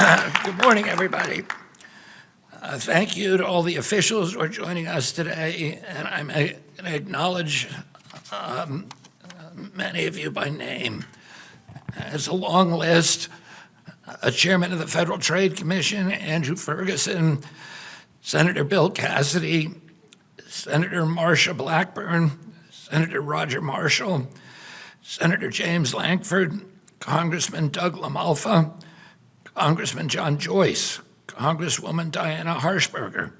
Good morning, everybody. Thank you to all the officials who are joining us today, and I'm going to acknowledge many of you by name. It's a long list. Chairman of the Federal Trade Commission, Andrew Ferguson, Senator Bill Cassidy, Senator Marsha Blackburn, Senator Roger Marshall, Senator James Lankford, Congressman Doug LaMalfa, Congressman John Joyce, Congresswoman Diana Harshberger,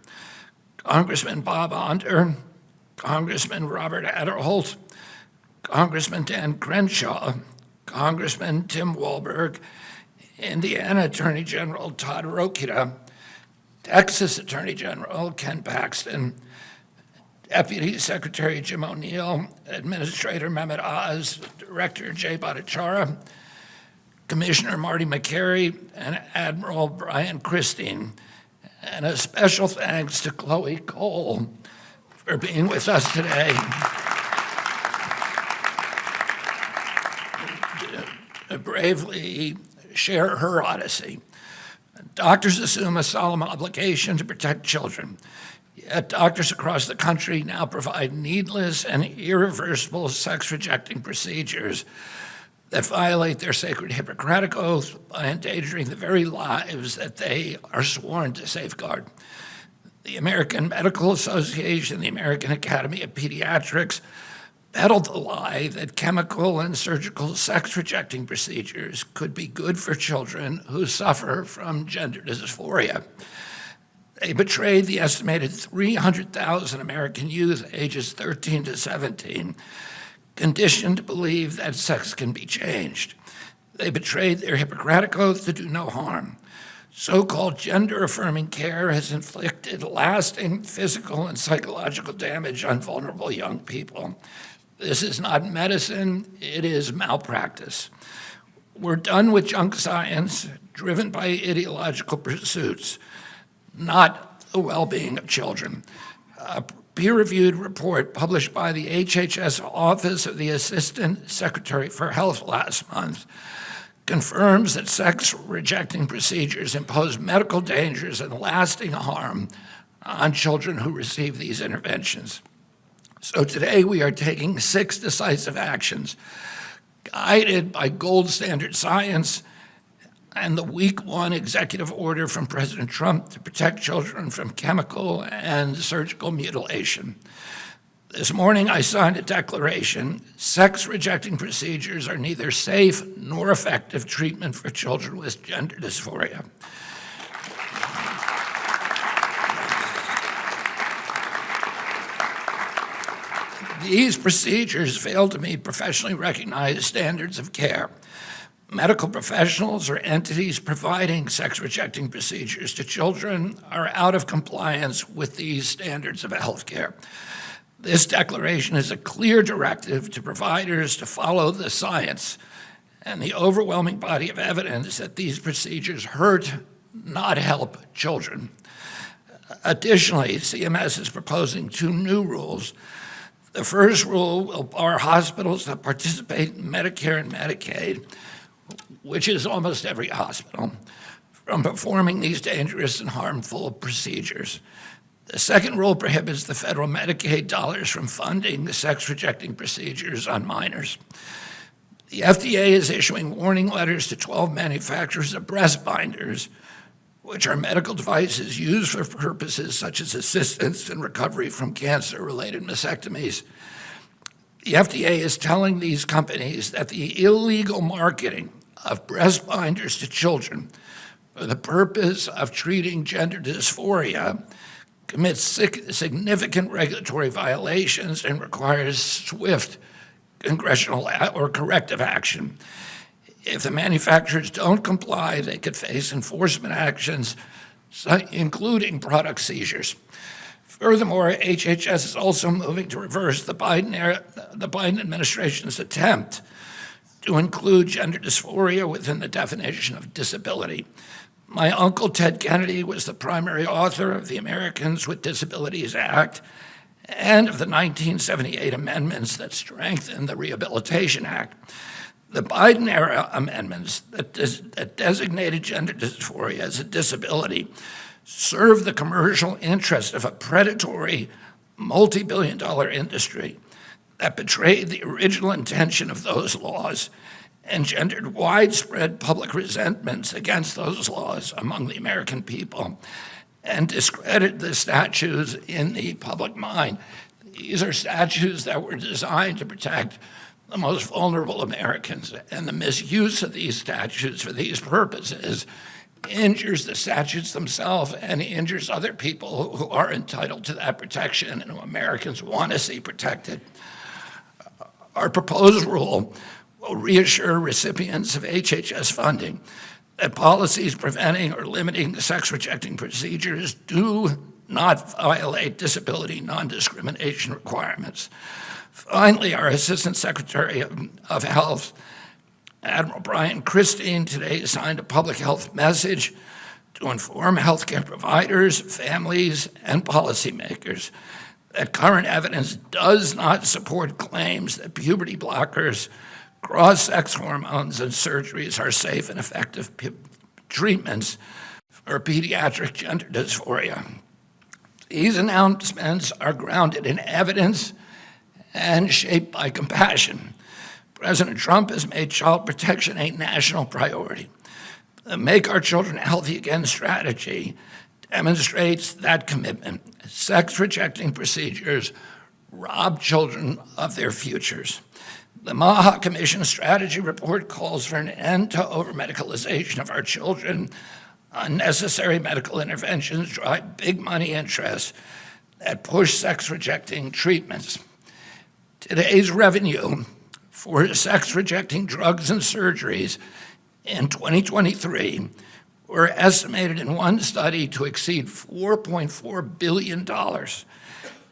Congressman Bob Onder, Congressman Robert Aderholt, Congressman Dan Crenshaw, Congressman Tim Walberg, Indiana Attorney General Todd Rokita, Texas Attorney General Ken Paxton, Deputy Secretary Jim O'Neill, Administrator Mehmet Oz, Director Jay Bhattacharya, Commissioner Marty McCary, and Admiral Brian Christine. And a special thanks to Chloe Cole for being with us today to bravely share her odyssey. Doctors assume a solemn obligation to protect children. Yet doctors across the country now provide needless and irreversible sex-rejecting procedures that violate their sacred Hippocratic oath by endangering the very lives that they are sworn to safeguard. The American Medical Association, the American Academy of Pediatrics, peddled the lie that chemical and surgical sex-rejecting procedures could be good for children who suffer from gender dysphoria. They betrayed the estimated 300,000 American youth ages 13 to 17, conditioned to believe that sex can be changed. They betrayed their Hippocratic oath to do no harm. So-called gender-affirming care has inflicted lasting physical and psychological damage on vulnerable young people. This is not medicine, it is malpractice. We're done with junk science driven by ideological pursuits, not the well-being of children. A peer-reviewed report published by the HHS Office of the Assistant Secretary for Health last month confirms that sex-rejecting procedures impose medical dangers and lasting harm on children who receive these interventions. So today we are taking 6 decisive actions guided by gold standard science and the week 1 executive order from President Trump to protect children from chemical and surgical mutilation. This morning I signed a declaration: sex-rejecting procedures are neither safe nor effective treatment for children with gender dysphoria. These procedures fail to meet professionally recognized standards of care. Medical professionals or entities providing sex-rejecting procedures to children are out of compliance with these standards of health care. This declaration is a clear directive to providers to follow the science and the overwhelming body of evidence that these procedures hurt, not help, children. Additionally, CMS is proposing 2 new rules. The first rule will bar hospitals that participate in Medicare and Medicaid, which is almost every hospital, from performing these dangerous and harmful procedures. The second rule prohibits the federal Medicaid dollars from funding the sex-rejecting procedures on minors. The FDA is issuing warning letters to 12 manufacturers of breast binders, which are medical devices used for purposes such as assistance in recovery from cancer-related mastectomies. The FDA is telling these companies that the illegal marketing of breast binders to children for the purpose of treating gender dysphoria commits significant regulatory violations and requires swift congressional or corrective action. If the manufacturers don't comply, they could face enforcement actions, including product seizures. Furthermore, HHS is also moving to reverse the Biden administration's attempt to include gender dysphoria within the definition of disability. My uncle, Ted Kennedy, was the primary author of the Americans with Disabilities Act and of the 1978 amendments that strengthened the Rehabilitation Act. The Biden-era amendments that designated gender dysphoria as a disability serve the commercial interest of a predatory, multi-billion-dollar industry that betrayed the original intention of those laws and gendered widespread public resentments against those laws among the American people and discredited the statutes in the public mind. These are statutes that were designed to protect the most vulnerable Americans, and the misuse of these statutes for these purposes injures the statutes themselves and injures other people who are entitled to that protection and who Americans want to see protected. Our proposed rule will reassure recipients of HHS funding that policies preventing or limiting sex-rejecting procedures do not violate disability non-discrimination requirements. Finally, our Assistant Secretary of Health, Admiral Brian Christine, today signed a public health message to inform healthcare providers, families, and policymakers that current evidence does not support claims that puberty blockers, cross-sex hormones, and surgeries are safe and effective treatments for pediatric gender dysphoria. These announcements are grounded in evidence and shaped by compassion. President Trump has made child protection a national priority. The Make Our Children Healthy Again strategy demonstrates that commitment. Sex-rejecting procedures rob children of their futures. The Maha Commission strategy report calls for an end to over-medicalization of our children. Unnecessary medical interventions drive big money interests that push sex-rejecting treatments. Today's revenue for sex-rejecting drugs and surgeries in 2023 were estimated in one study to exceed $4.4 billion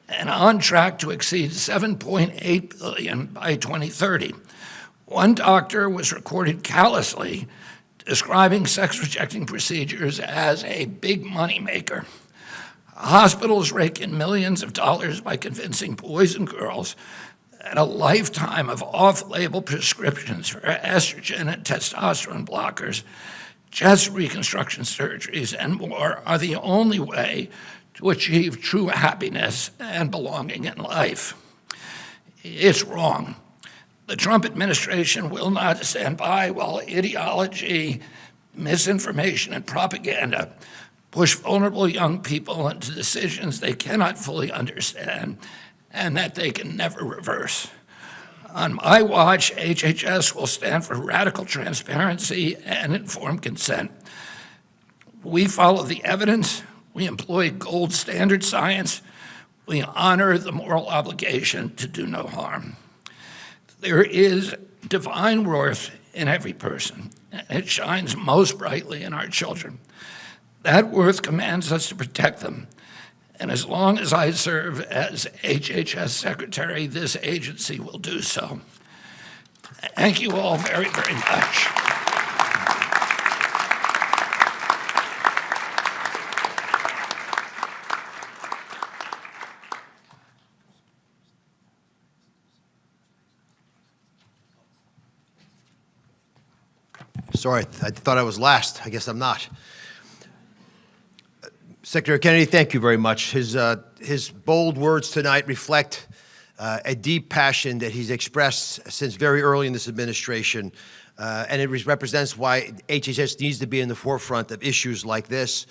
and on track to exceed $7.8 billion by 2030. One doctor was recorded callously describing sex-rejecting procedures as a big moneymaker. Hospitals rake in millions of dollars by convincing boys and girls that a lifetime of off-label prescriptions for estrogen and testosterone blockers, chest reconstruction surgeries, and more are the only way to achieve true happiness and belonging in life. It's wrong. The Trump administration will not stand by while ideology, misinformation, and propaganda push vulnerable young people into decisions they cannot fully understand and that they can never reverse. On my watch, HHS will stand for radical transparency and informed consent. We follow the evidence, we employ gold standard science, we honor the moral obligation to do no harm. There is divine worth in every person, and it shines most brightly in our children. That worth commands us to protect them. And as long as I serve as HHS Secretary, this agency will do so. Thank you all very, very much. Sorry, I thought I was last. I guess I'm not. Secretary Kennedy, thank you very much. His bold words tonight reflect a deep passion that he's expressed since very early in this administration, and it represents why HHS needs to be in the forefront of issues like this.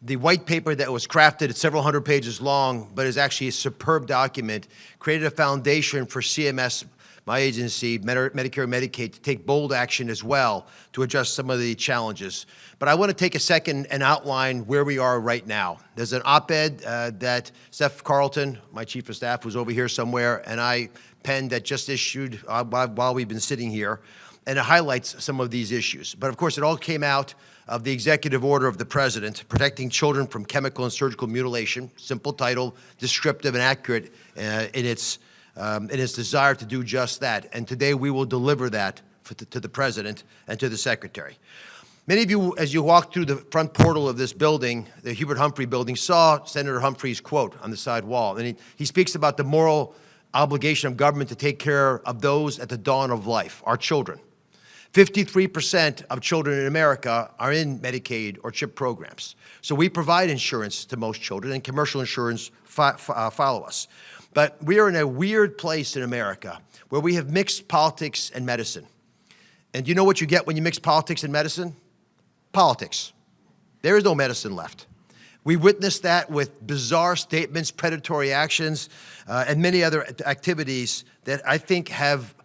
The white paper that was crafted, it's several hundred pages long, but is actually a superb document, created a foundation for CMS, my agency, Medicare and Medicaid, to take bold action as well to address some of the challenges. But I want to take a second and outline where we are right now. There's an op-ed that Steph Carlton, my chief of staff, who's over here somewhere, and I penned that just issued while we've been sitting here, and it highlights some of these issues. But of course, it all came out of the executive order of the president, protecting children from chemical and surgical mutilation, simple title, descriptive and accurate in its desire to do just that. And today we will deliver that to the president and to the secretary. Many of you, as you walked through the front portal of this building, the Hubert Humphrey building, saw Senator Humphrey's quote on the side wall. And he speaks about the moral obligation of government to take care of those at the dawn of life, our children. 53% of children in America are in Medicaid or CHIP programs. So we provide insurance to most children, and commercial insurance follow us. But we are in a weird place in America where we have mixed politics and medicine. And do you know what you get when you mix politics and medicine? Politics. There is no medicine left. We witnessed that with bizarre statements, predatory actions, and many other activities that I think have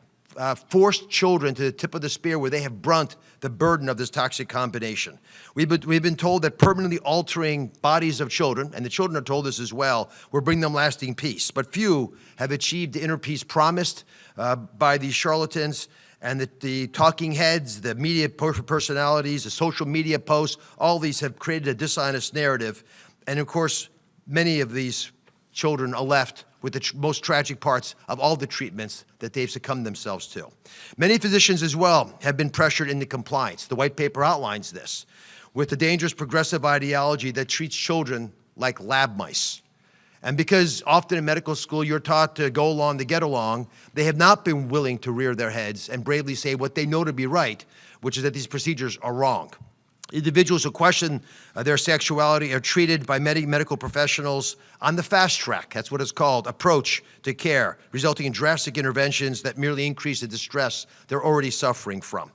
forced children to the tip of the spear where they have brunt the burden of this toxic combination. We've been told that permanently altering bodies of children, and the children are told this as well, will bring them lasting peace. But few have achieved the inner peace promised by these charlatans, and the talking heads, the media personalities, the social media posts, all these have created a dishonest narrative. And of course, many of these children are left with the most tragic parts of all the treatments that they've succumbed themselves to. Many physicians as well have been pressured into compliance. The white paper outlines this, with the dangerous progressive ideology that treats children like lab mice. And because often in medical school you're taught to go along to get along, they have not been willing to rear their heads and bravely say what they know to be right, which is that these procedures are wrong. Individuals who question their sexuality are treated by medical professionals on the fast track, that's what it's called, approach to care, resulting in drastic interventions that merely increase the distress they're already suffering from.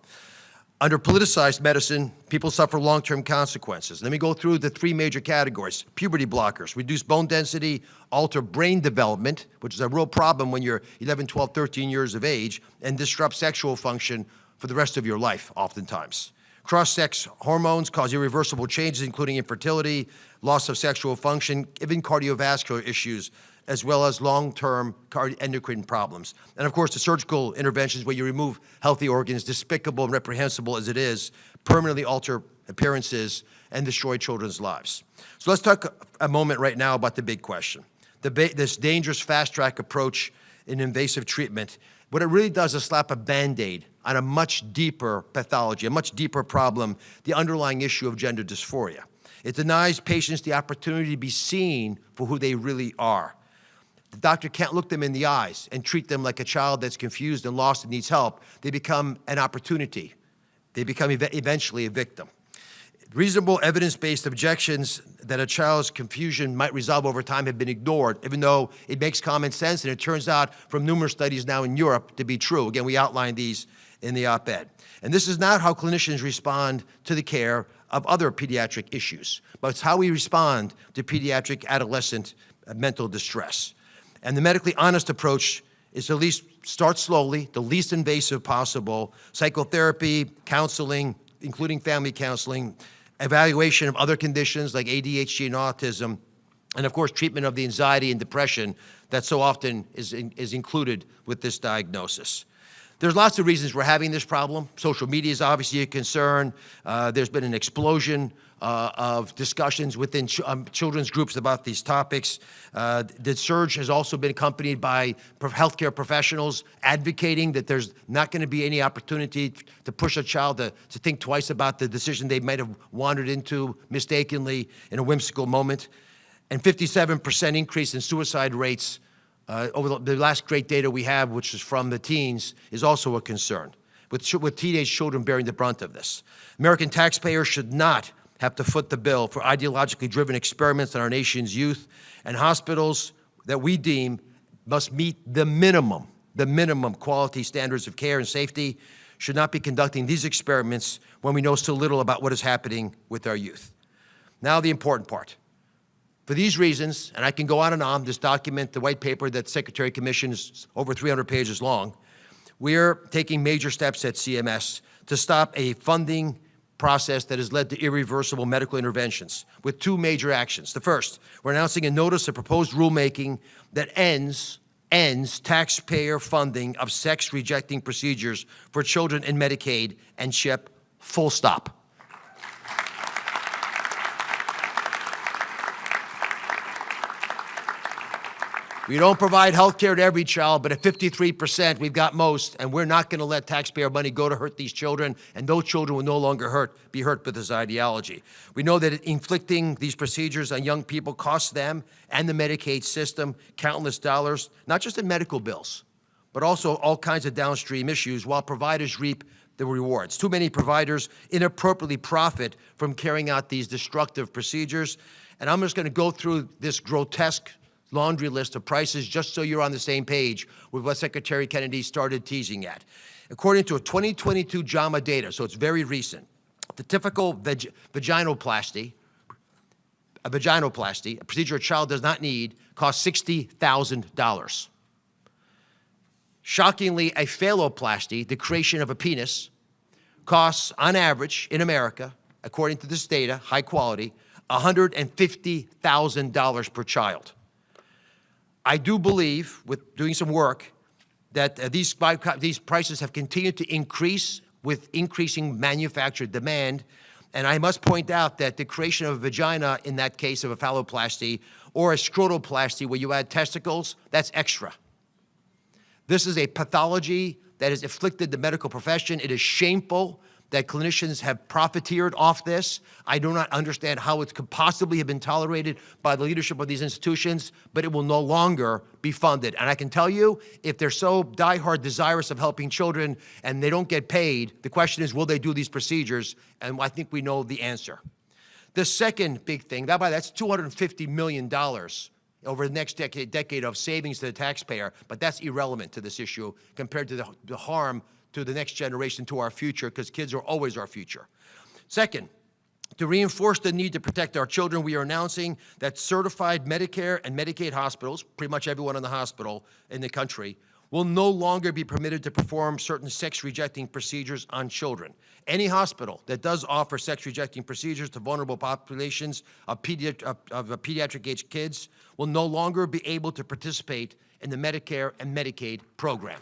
Under politicized medicine, people suffer long-term consequences. Let me go through the three major categories. Puberty blockers, reduce bone density, alter brain development, which is a real problem when you're 11, 12, 13 years of age, and disrupt sexual function for the rest of your life, oftentimes. Cross-sex hormones cause irreversible changes, including infertility, loss of sexual function, even cardiovascular issues, as well as long-term endocrine problems. And of course, the surgical interventions where you remove healthy organs, despicable and reprehensible as it is, permanently alter appearances and destroy children's lives. So let's talk a moment right now about the big question. This dangerous fast-track approach in invasive treatment, what it really does is slap a Band-Aid on a much deeper pathology, a much deeper problem, the underlying issue of gender dysphoria. It denies patients the opportunity to be seen for who they really are. The doctor can't look them in the eyes and treat them like a child that's confused and lost and needs help. They become an opportunity. They become eventually a victim. Reasonable evidence-based objections that a child's confusion might resolve over time have been ignored, even though it makes common sense, and it turns out from numerous studies now in Europe to be true. Again, we outlined these in the op-ed. And this is not how clinicians respond to the care of other pediatric issues, but it's how we respond to pediatric adolescent mental distress. And the medically honest approach is to at least start slowly, the least invasive possible, psychotherapy, counseling, including family counseling, evaluation of other conditions like ADHD and autism, and of course, treatment of the anxiety and depression that so often is included with this diagnosis. There's lots of reasons we're having this problem. Social media is obviously a concern. There's been an explosion of discussions within children's groups about these topics. The surge has also been accompanied by healthcare professionals advocating that there's not going to be any opportunity to push a child to think twice about the decision they might have wandered into mistakenly in a whimsical moment. And 57% increase in suicide rates over the last great data we have, which is from the teens, is also a concern, with teenage children bearing the brunt of this. American taxpayers should not have to foot the bill for ideologically driven experiments on our nation's youth, and hospitals that we deem must meet the minimum quality standards of care and safety should not be conducting these experiments when we know so little about what is happening with our youth. Now the important part. For these reasons, and I can go on and on, this document, the white paper that the Secretary commissioned is over 300 pages long, we're taking major steps at CMS to stop a funding process that has led to irreversible medical interventions with two major actions. The first, we're announcing a notice of proposed rulemaking that ends taxpayer funding of sex-rejecting procedures for children in Medicaid and CHIP, full stop. We don't provide health care to every child, but at 53%, we've got most, and we're not going to let taxpayer money go to hurt these children, and those children will no longer be hurt with this ideology. We know that inflicting these procedures on young people costs them and the Medicaid system countless dollars, not just in medical bills, but also all kinds of downstream issues, while providers reap the rewards. Too many providers inappropriately profit from carrying out these destructive procedures. And I'm just going to go through this grotesque laundry list of prices just so you're on the same page with what Secretary Kennedy started teasing at. According to a 2022 JAMA data, so it's very recent, the typical vaginoplasty, a procedure a child does not need, costs $60,000. Shockingly, a phalloplasty, the creation of a penis, costs, on average, in America, according to this data, high quality, $150,000 per child. I do believe, with doing some work, that these prices have continued to increase with increasing manufacturer demand. And I must point out that the creation of a vagina, in that case of a phalloplasty, or a scrotoplasty where you add testicles, that's extra. This is a pathology that has afflicted the medical profession. It is shameful that clinicians have profiteered off this. I do not understand how it could possibly have been tolerated by the leadership of these institutions, but it will no longer be funded. And I can tell you, if they're so diehard desirous of helping children and they don't get paid, the question is, will they do these procedures? And I think we know the answer. The second big thing, that's $250 million over the next decade of savings to the taxpayer, but that's irrelevant to this issue compared to the harm to the next generation, to our future, because kids are always our future. Second, to reinforce the need to protect our children, we are announcing that certified Medicare and Medicaid hospitals, pretty much everyone in the hospital in the country, will no longer be permitted to perform certain sex-rejecting procedures on children. Any hospital that does offer sex-rejecting procedures to vulnerable populations of pediatric-age kids will no longer be able to participate in the Medicare and Medicaid program.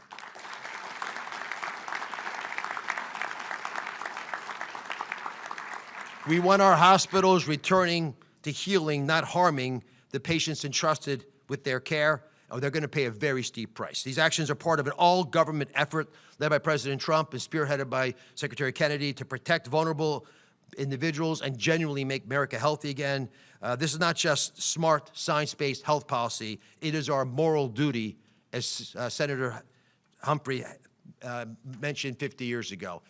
We want our hospitals returning to healing, not harming the patients entrusted with their care, or they're going to pay a very steep price. These actions are part of an all-government effort led by President Trump and spearheaded by Secretary Kennedy to protect vulnerable individuals and genuinely make America healthy again. This is not just smart, science-based health policy. It is our moral duty, as Senator Humphrey mentioned 50 years ago.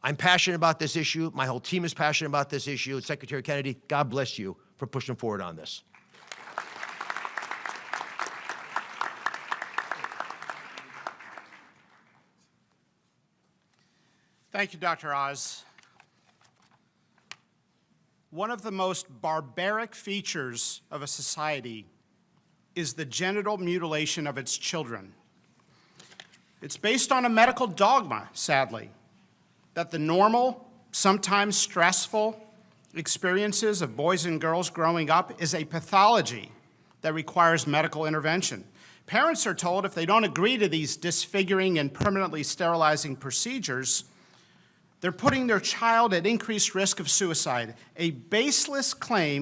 I'm passionate about this issue. My whole team is passionate about this issue. And Secretary Kennedy, God bless you for pushing forward on this. Thank you, Dr. Oz. One of the most barbaric features of a society is the genital mutilation of its children. It's based on a medical dogma, sadly, that the normal, sometimes stressful experiences of boys and girls growing up is a pathology that requires medical intervention. Parents are told if they don't agree to these disfiguring and permanently sterilizing procedures, they're putting their child at increased risk of suicide, a baseless claim